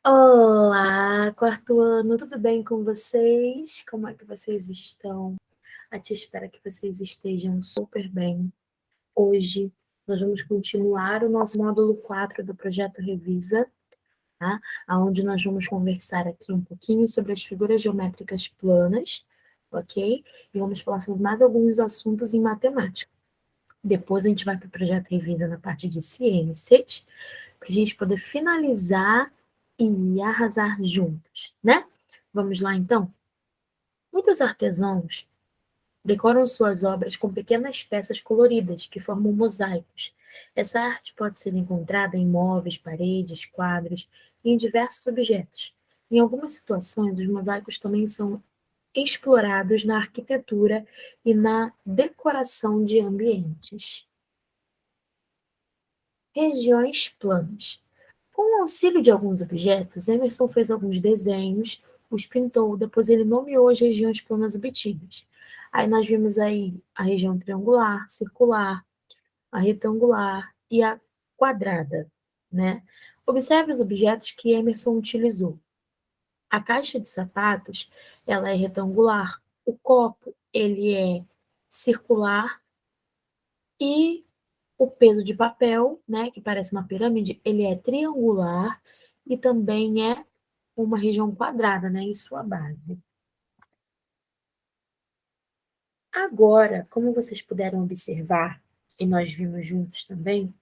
Olá, quarto ano, tudo bem com vocês? Como é que vocês estão? A tia espera que vocês estejam super bem. Hoje nós vamos continuar o nosso módulo 4 do projeto Revisa, tá? Onde nós vamos conversar aqui um pouquinho sobre as figuras geométricas planas, ok? E vamos falar sobre mais alguns assuntos em matemática. Depois a gente vai para o projeto Revisa na parte de ciências, para a gente poder finalizar e arrasar juntos, né? Vamos lá, então? Muitos artesãos decoram suas obras com pequenas peças coloridas que formam mosaicos. Essa arte pode ser encontrada em móveis, paredes, quadros e em diversos objetos. Em algumas situações, os mosaicos também são explorados na arquitetura e na decoração de ambientes. Regiões planas. Com o auxílio de alguns objetos, Emerson fez alguns desenhos, os pintou, depois ele nomeou as regiões planas obtidas. Aí nós vimos aí a região triangular, circular, a retangular e a quadrada, né? Observe os objetos que Emerson utilizou. A caixa de sapatos, ela é retangular. O copo, ele é circular e o peso de papel, né, que parece uma pirâmide, ele é triangular e também é uma região quadrada, né, em sua base. Agora, como vocês puderam observar, e nós vimos juntos também,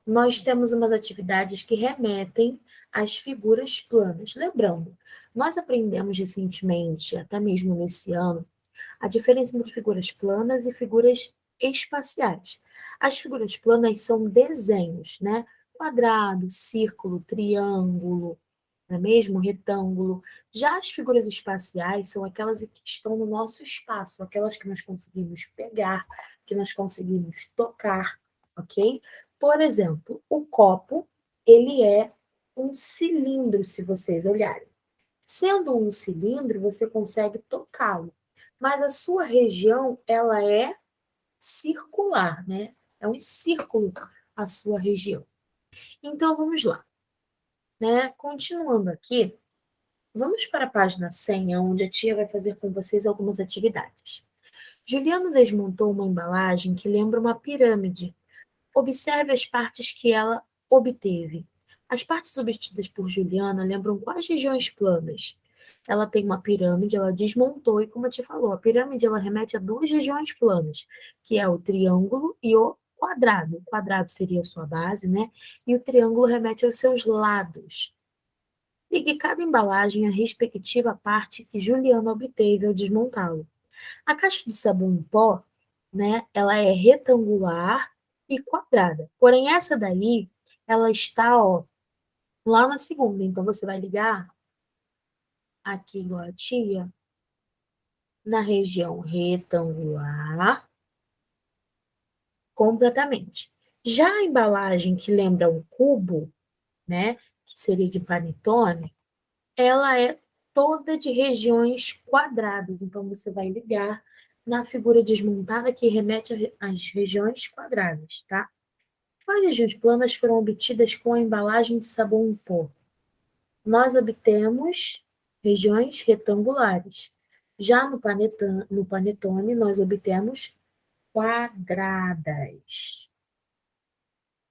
nós temos umas atividades que remetem às figuras planas. Lembrando, nós aprendemos recentemente, até mesmo nesse ano, a diferença entre figuras planas e figuras espaciais. As figuras planas são desenhos, né? Quadrado, círculo, triângulo, não é mesmo? Retângulo. Já as figuras espaciais são aquelas que estão no nosso espaço, aquelas que nós conseguimos pegar, que nós conseguimos tocar, ok? Por exemplo, o copo, ele é um cilindro, se vocês olharem. Sendo um cilindro, você consegue tocá-lo, mas a sua região, ela é circular, né? É um círculo a sua região. Então, vamos lá, né? Continuando aqui, vamos para a página 100, onde a tia vai fazer com vocês algumas atividades. Juliana desmontou uma embalagem que lembra uma pirâmide. Observe as partes que ela obteve. As partes obtidas por Juliana lembram quais regiões planas? Ela tem uma pirâmide, ela desmontou, e como eu te falou, a pirâmide ela remete a duas regiões planas, que é o triângulo e o quadrado. O quadrado seria a sua base, né? E o triângulo remete aos seus lados. Ligue cada embalagem à respectiva parte que Juliana obteve ao desmontá-lo. A caixa de sabão em pó, né, ela é retangular e quadrada. Porém, essa daí, ela está, ó, lá na segunda. Então, você vai ligar aqui igual a tia, na região retangular, completamente. Já a embalagem que lembra um cubo, né, que seria de panetone, ela é toda de regiões quadradas. Então, você vai ligar na figura desmontada que remete às regiões quadradas, tá? Quais regiões planas foram obtidas com a embalagem de sabão em pó? Nós obtemos regiões retangulares. Já no panetone, nós obtemos quadradas.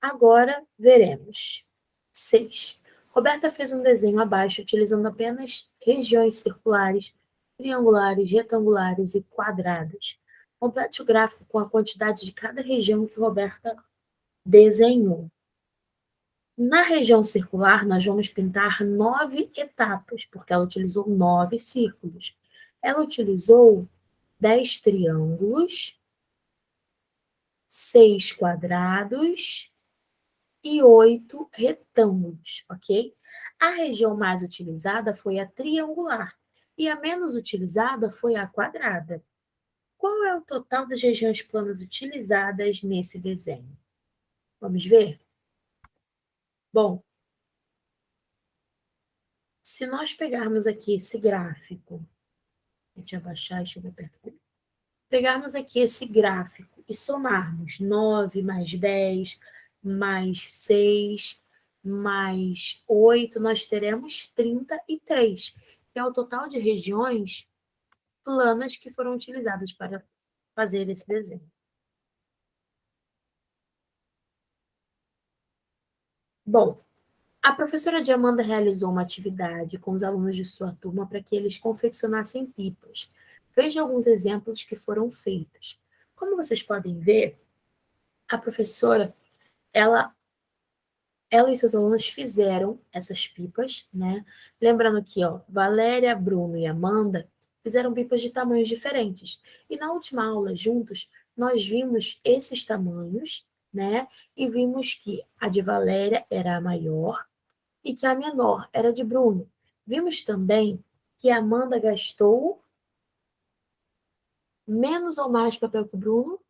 Agora, veremos. 6. Roberta fez um desenho abaixo utilizando apenas regiões circulares, triangulares, retangulares e quadradas. Complete o gráfico com a quantidade de cada região que Roberta desenhou. Na região circular, nós vamos pintar 9 etapas, porque ela utilizou 9 círculos. Ela utilizou 10 triângulos, 6 quadrados e 8 retângulos, ok? A região mais utilizada foi a triangular e a menos utilizada foi a quadrada. Qual é o total das regiões planas utilizadas nesse desenho? Vamos ver? Bom, se nós pegarmos aqui esse gráfico, deixa eu abaixar, deixa eu ver perto. Pegarmos aqui esse gráfico e somarmos 9 mais 10 mais 6, mais 8, nós teremos 33, que é o total de regiões planas que foram utilizadas para fazer esse desenho. Bom, a professora de Amanda realizou uma atividade com os alunos de sua turma para que eles confeccionassem pipas. Veja alguns exemplos que foram feitos. Como vocês podem ver, a professora, ela ela e seus alunos fizeram essas pipas, né? Lembrando que, ó, Valéria, Bruno e Amanda fizeram pipas de tamanhos diferentes. E na última aula, juntos, nós vimos esses tamanhos, né? E vimos que a de Valéria era a maior e que a menor era de Bruno. Vimos também que a Amanda gastou menos ou mais papel que o Bruno,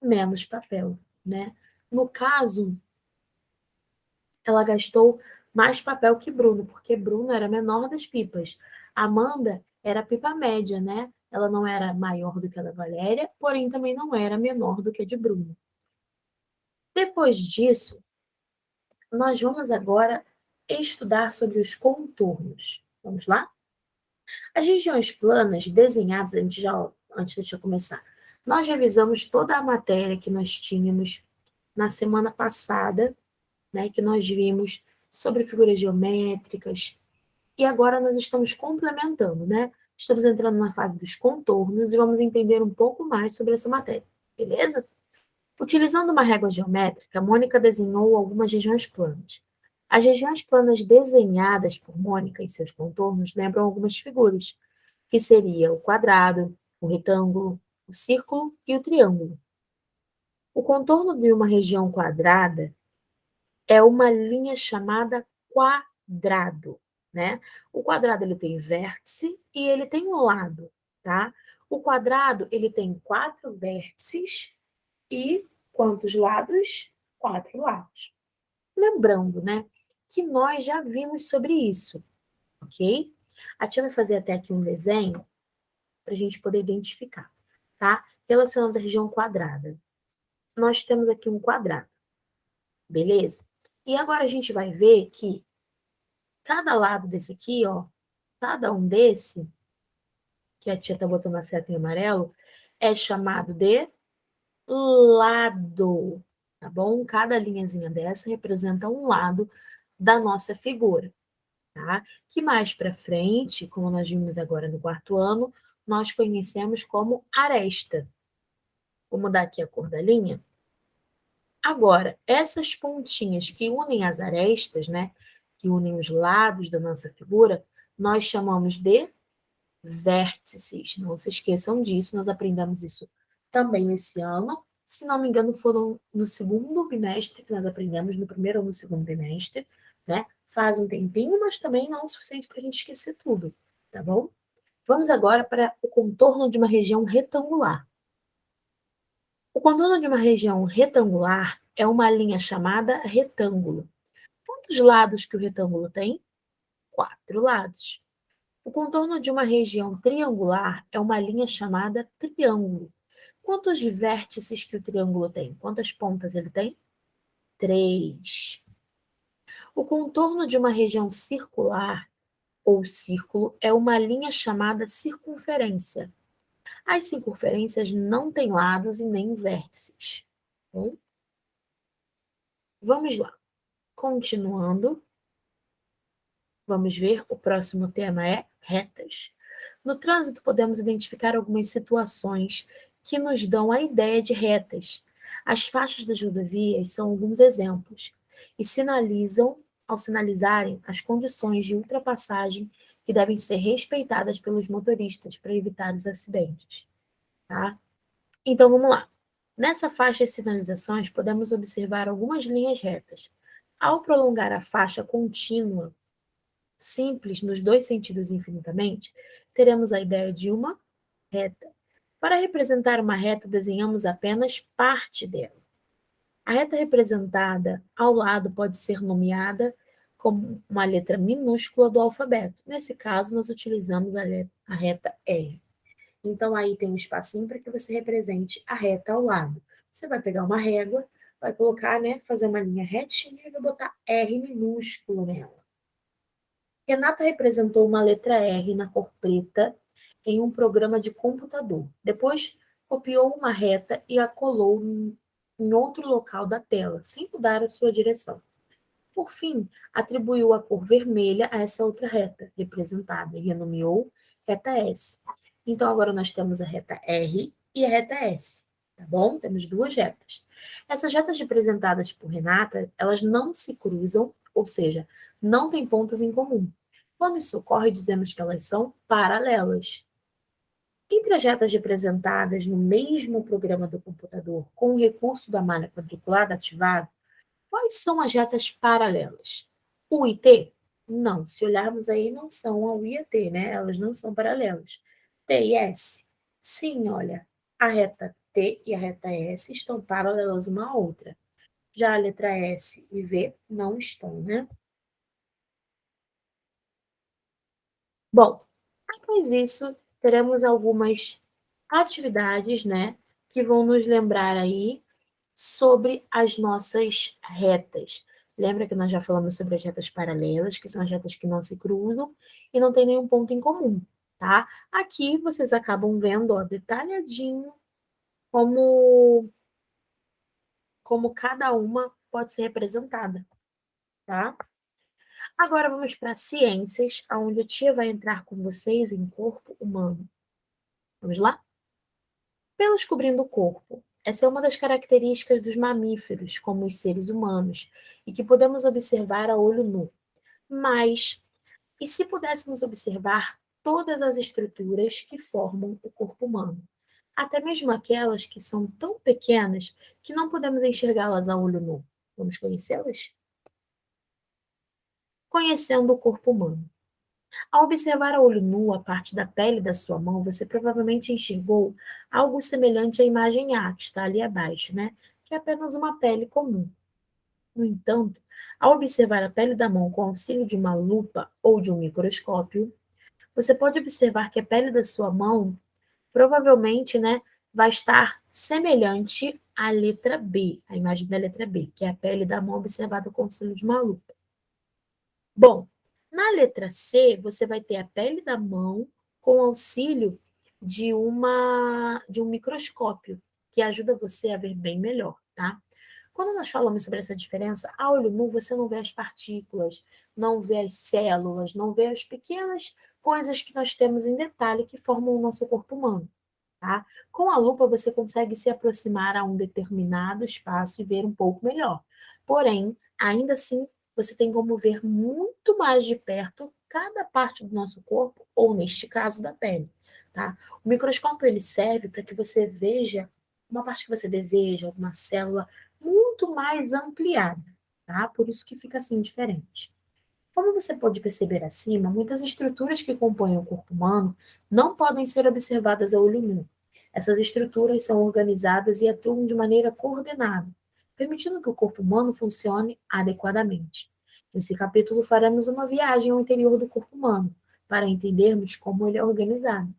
menos papel, né? No caso, ela gastou mais papel que Bruno, porque Bruno era a menor das pipas. Amanda era a pipa média, né? Ela não era maior do que a da Valéria, porém também não era menor do que a de Bruno. Depois disso, nós vamos agora estudar sobre os contornos. Vamos lá? As regiões planas desenhadas, antes de eu começar, nós revisamos toda a matéria que nós tínhamos na semana passada, né, que nós vimos sobre figuras geométricas, e agora nós estamos complementando, né? Estamos entrando na fase dos contornos e vamos entender um pouco mais sobre essa matéria, beleza? Utilizando uma régua geométrica, Mônica desenhou algumas regiões planas. As regiões planas desenhadas por Mônica e seus contornos lembram algumas figuras, que seria o quadrado, o retângulo, o círculo e o triângulo. O contorno de uma região quadrada é uma linha chamada quadrado, né? O quadrado ele tem vértice e ele tem um lado, tá? O quadrado ele tem 4 vértices e quantos lados? 4 lados. Lembrando, né, que nós já vimos sobre isso, ok? A tia vai fazer até aqui um desenho para a gente poder identificar, tá? Relacionando a região quadrada. Nós temos aqui um quadrado, beleza? E agora a gente vai ver que cada lado desse aqui, ó, cada um desse, que a tia tá botando a seta em amarelo, é chamado de lado, tá bom? Cada linhazinha dessa representa um lado da nossa figura, tá? Que mais para frente, como nós vimos agora no quarto ano, nós conhecemos como aresta. Vou mudar aqui a cor da linha. Agora, essas pontinhas que unem as arestas, né, que unem os lados da nossa figura, nós chamamos de vértices. Não se esqueçam disso, nós aprendemos isso também nesse ano. Se não me engano, foram no segundo bimestre que nós aprendemos, no primeiro ou no segundo bimestre, né? Faz um tempinho, mas também não é o suficiente para a gente esquecer tudo, tá bom? Vamos agora para o contorno de uma região retangular. O contorno de uma região retangular é uma linha chamada retângulo. Quantos lados que o retângulo tem? 4 lados. O contorno de uma região triangular é uma linha chamada triângulo. Quantos vértices que o triângulo tem? Quantas pontas ele tem? 3. O contorno de uma região circular ou círculo é uma linha chamada circunferência. As circunferências não têm lados e nem vértices. Bom, vamos lá. Continuando, vamos ver, o próximo tema é retas. No trânsito, podemos identificar algumas situações que nos dão a ideia de retas. As faixas das rodovias são alguns exemplos e sinalizam, ao sinalizarem, as condições de ultrapassagem que devem ser respeitadas pelos motoristas para evitar os acidentes. Tá? Então, vamos lá. Nessa faixa de sinalizações, podemos observar algumas linhas retas. Ao prolongar a faixa contínua, simples nos dois sentidos infinitamente, teremos a ideia de uma reta. Para representar uma reta, desenhamos apenas parte dela. A reta representada ao lado pode ser nomeada como uma letra minúscula do alfabeto. Nesse caso, nós utilizamos a reta R. Então, aí tem um espacinho para que você represente a reta ao lado. Você vai pegar uma régua, vai colocar, né, fazer uma linha retinha e vai botar R minúsculo nela. Renata representou uma letra R na cor preta em um programa de computador. Depois, copiou uma reta e a colou em outro local da tela, sem mudar a sua direção. Por fim, atribuiu a cor vermelha a essa outra reta representada e renomeou reta S. Então, agora nós temos a reta R e a reta S, tá bom? Temos duas retas. Essas retas representadas por Renata, elas não se cruzam, ou seja, não têm pontos em comum. Quando isso ocorre, dizemos que elas são paralelas. Entre as retas representadas no mesmo programa do computador com o recurso da malha quadriculada ativado, quais são as retas paralelas? U e T? Não, se olharmos aí, não são a U e a T, né? Elas não são paralelas. T e S? Sim, olha, a reta T e a reta S estão paralelas uma à outra. Já a letra S e V não estão, né? Bom, após isso, teremos algumas atividades, né, que vão nos lembrar aí sobre as nossas retas. Lembra que nós já falamos sobre as retas paralelas, que são as retas que não se cruzam e não tem nenhum ponto em comum, tá? Aqui vocês acabam vendo, ó, detalhadinho como cada uma pode ser representada, tá? Agora vamos para ciências, onde a tia vai entrar com vocês em corpo humano. Vamos lá? Pelos cobrindo o corpo. Essa é uma das características dos mamíferos, como os seres humanos, e que podemos observar a olho nu. Mas, e se pudéssemos observar todas as estruturas que formam o corpo humano? Até mesmo aquelas que são tão pequenas que não podemos enxergá-las a olho nu. Vamos conhecê-las? Conhecendo o corpo humano. Ao observar a olho nu a parte da pele da sua mão, você provavelmente enxergou algo semelhante à imagem A, que está ali abaixo, né? Que é apenas uma pele comum. No entanto, ao observar a pele da mão com auxílio de uma lupa ou de um microscópio, você pode observar que a pele da sua mão provavelmente, né, vai estar semelhante à letra B, a imagem da letra B, que é a pele da mão observada com auxílio de uma lupa. Bom, na letra C, você vai ter a pele da mão com auxílio de um microscópio, que ajuda você a ver bem melhor, tá? Quando nós falamos sobre essa diferença, a olho nu você não vê as partículas, não vê as células, não vê as pequenas coisas que nós temos em detalhe que formam o nosso corpo humano, tá? Com a lupa você consegue se aproximar a um determinado espaço e ver um pouco melhor. Porém, ainda assim, você tem como ver muito mais de perto cada parte do nosso corpo, ou neste caso, da pele, tá? O microscópio ele serve para que você veja uma parte que você deseja, uma célula muito mais ampliada, tá? Por isso que fica assim diferente. Como você pode perceber acima, muitas estruturas que compõem o corpo humano não podem ser observadas a olho nu. Essas estruturas são organizadas e atuam de maneira coordenada, permitindo que o corpo humano funcione adequadamente. Nesse capítulo, faremos uma viagem ao interior do corpo humano, para entendermos como ele é organizado.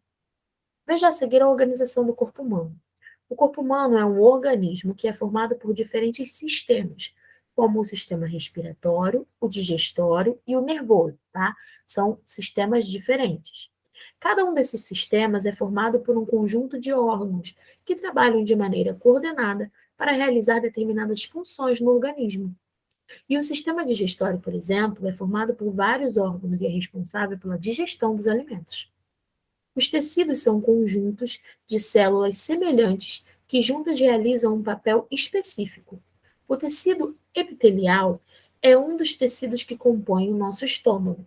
Veja a seguir a organização do corpo humano. O corpo humano é um organismo que é formado por diferentes sistemas, como o sistema respiratório, o digestório e o nervoso, tá? São sistemas diferentes. Cada um desses sistemas é formado por um conjunto de órgãos que trabalham de maneira coordenada para realizar determinadas funções no organismo. E o sistema digestório, por exemplo, é formado por vários órgãos e é responsável pela digestão dos alimentos. Os tecidos são conjuntos de células semelhantes que juntas realizam um papel específico. O tecido epitelial é um dos tecidos que compõem o nosso estômago.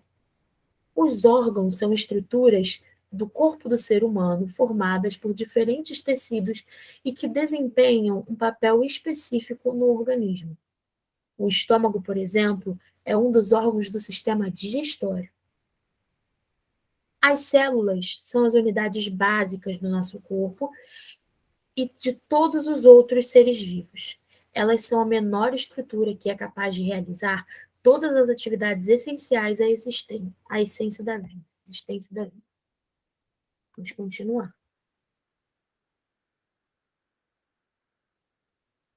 Os órgãos são estruturas do corpo do ser humano formadas por diferentes tecidos e que desempenham um papel específico no organismo. O estômago, por exemplo, é um dos órgãos do sistema digestório. As células são as unidades básicas do nosso corpo e de todos os outros seres vivos. Elas são a menor estrutura que é capaz de realizar todas as atividades essenciais à essência da vida. Existência da vida. Vamos continuar.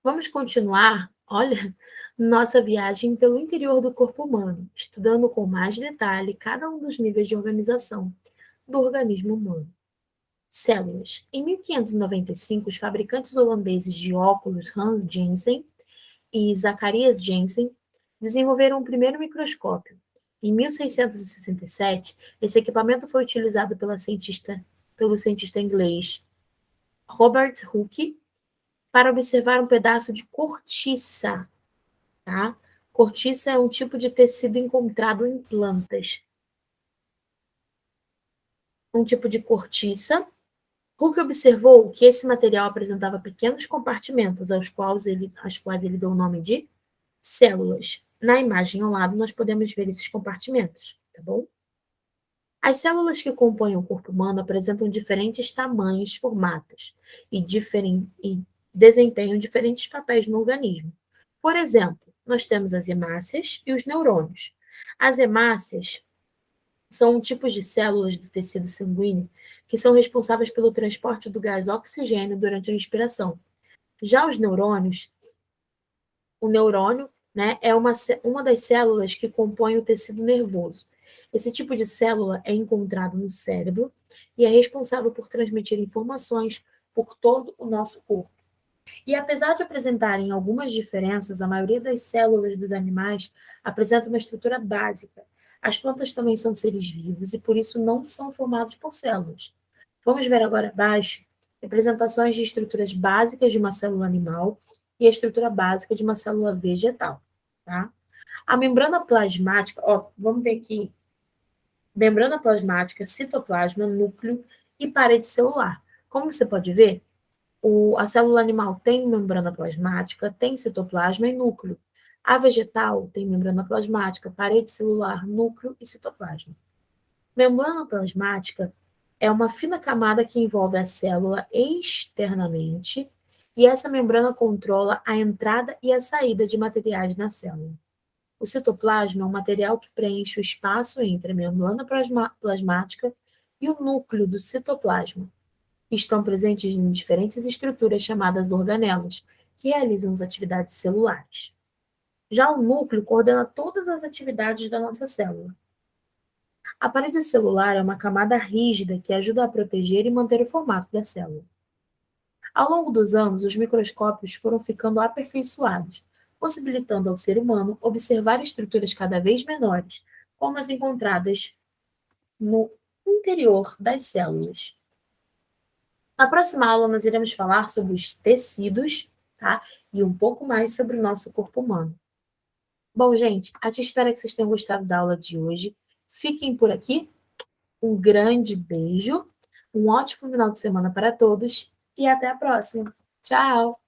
Vamos continuar, olha, nossa viagem pelo interior do corpo humano, estudando com mais detalhe cada um dos níveis de organização do organismo humano. Células. Em 1595, os fabricantes holandeses de óculos Hans Janssen e Zacharias Janssen desenvolveram o primeiro microscópio. Em 1667, esse equipamento foi utilizado pelo cientista inglês Robert Hooke para observar um pedaço de cortiça, tá? Cortiça é um tipo de tecido encontrado em plantas. Um tipo de cortiça. Hooke observou que esse material apresentava pequenos compartimentos, aos quais ele deu o nome de células. Na imagem ao lado, nós podemos ver esses compartimentos, tá bom? As células que compõem o corpo humano apresentam diferentes tamanhos, formatos e desempenham diferentes papéis no organismo. Por exemplo, nós temos as hemácias e os neurônios. As hemácias são tipos de células do tecido sanguíneo que são responsáveis pelo transporte do gás oxigênio durante a respiração. Já os neurônios, o neurônio, né, é uma das células que compõe o tecido nervoso. Esse tipo de célula é encontrado no cérebro e é responsável por transmitir informações por todo o nosso corpo. E apesar de apresentarem algumas diferenças, a maioria das células dos animais apresenta uma estrutura básica. As plantas também são seres vivos e por isso não são formados por células. Vamos ver agora abaixo representações de estruturas básicas de uma célula animal e a estrutura básica de uma célula vegetal, tá? A membrana plasmática, ó, vamos ver aqui, membrana plasmática, citoplasma, núcleo e parede celular. Como você pode ver, a célula animal tem membrana plasmática, tem citoplasma e núcleo. A vegetal tem membrana plasmática, parede celular, núcleo e citoplasma. Membrana plasmática é uma fina camada que envolve a célula externamente e essa membrana controla a entrada e a saída de materiais na célula. O citoplasma é um material que preenche o espaço entre a membrana plasmática e o núcleo do citoplasma. Estão presentes em diferentes estruturas chamadas organelas, que realizam as atividades celulares. Já o núcleo coordena todas as atividades da nossa célula. A parede celular é uma camada rígida que ajuda a proteger e manter o formato da célula. Ao longo dos anos, os microscópios foram ficando aperfeiçoados, possibilitando ao ser humano observar estruturas cada vez menores, como as encontradas no interior das células. Na próxima aula, nós iremos falar sobre os tecidos, tá? E um pouco mais sobre o nosso corpo humano. Bom, gente, a gente espera que vocês tenham gostado da aula de hoje. Fiquem por aqui. Um grande beijo, um ótimo final de semana para todos e até a próxima. Tchau!